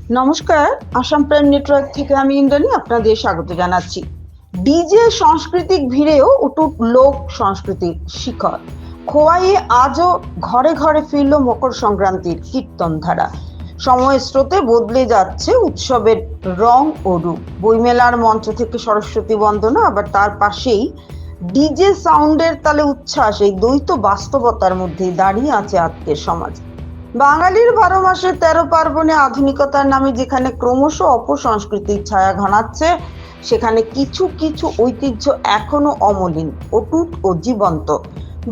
নমস্কার। Assam prime network থেকে আমি ইন্দ্রাণী আপনাদের স্বাগত জানাচ্ছি। ডিজে সাংস্কৃতিক ভিড়েও অটুট লোক সংস্কৃতির শিখর। খোয়াইয়ে আজও ঘরে ঘরে ফিরল মকর সংক্রান্তির কীর্তন ধারা। সময়ের স্রোতে বদলে যাচ্ছে উৎসবের রং ও রূপ। বইমেলার মঞ্চ থেকে সরস্বতী বন্দনা, আবার তার পাশেই ডিজে সাউন্ডের তালে উচ্ছ্বাস। এই দ্বৈত বাস্তবতার মধ্যেই দাঁড়িয়ে আছে আজকের সমাজ। বাঙালির 12 মাসে 13 পার্বণে আধুনিকতার নামে যেখানে ক্রমশ অপসংস্কৃতির ছায়া ঘনাচ্ছে, সেখানে কিছু কিছু ঐতিহ্য এখনো অমলিন, অটুট ও জীবন্ত।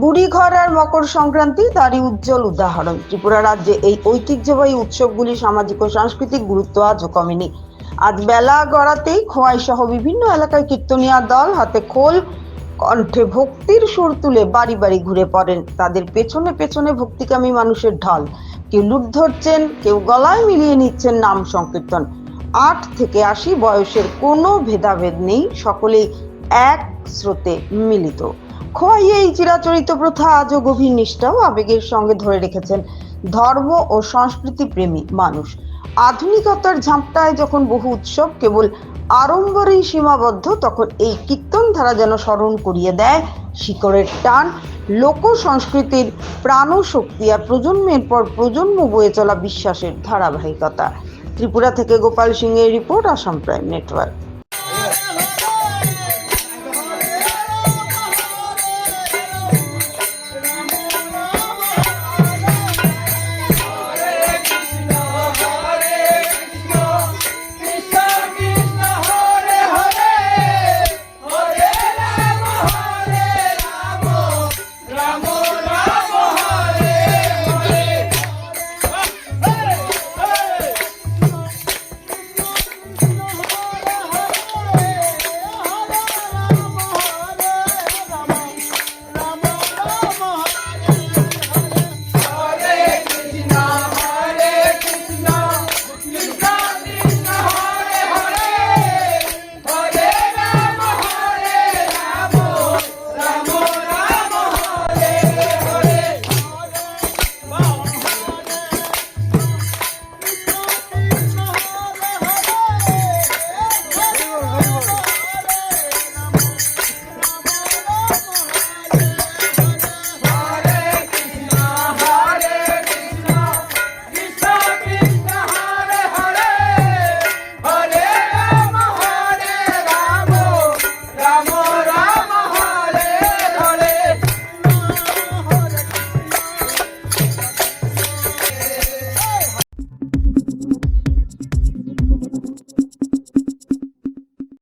বুড়িঘর আর মকর সংক্রান্তি তারই উজ্জ্বল উদাহরণ। ত্রিপুরা রাজ্যে এই ঐতিহ্যবাহী উৎসবগুলি সামাজিক ও সাংস্কৃতিক গুরুত্ব আজও কমেনি। আজ বেলা গড়াতেই খোয়াই সহ বিভিন্ন এলাকায় কীর্তনিয়া দল হাতে খোল, কণ্ঠে ভক্তির সুর তুলে বাড়ি বাড়ি ঘুরে পড়েন। তাদের পেছনে পেছনে ভক্তিকামী মানুষের ঢল। কেউ লুট ধরছেন, কেউ গলায় মিলিয়ে নিচ্ছেন নাম সংকীর্তন। 8 থেকে 80 বয়সের কোনো ভেদাভেদ নেই, সকলেই এক স্রোতে মিলিত। খোয়াইয়ে এই চিরাচরিত প্রথা আজও গভীর নিষ্ঠা ও আবেগের সঙ্গে ধরে রেখেছেন ধর্ম ও সংস্কৃতি প্রেমী মানুষ। আধুনিকতার ঝাঁপটায় যখন বহু উৎসব কেবল আড়ম্বরেই সীমাবদ্ধ, তখন এই কীর্তন ধারা যেন স্মরণ করিয়ে দেয় শিকড়ের টান, লোক সংস্কৃতির প্রাণশক্তি আর প্রজন্মের পর প্রজন্ম বয়ে চলা বিশ্বাসের ধারাবাহিকতা। ত্রিপুরা থেকে গোপাল সিংহের রিপোর্ট, আসাম প্রাইম নেটওয়ার্ক।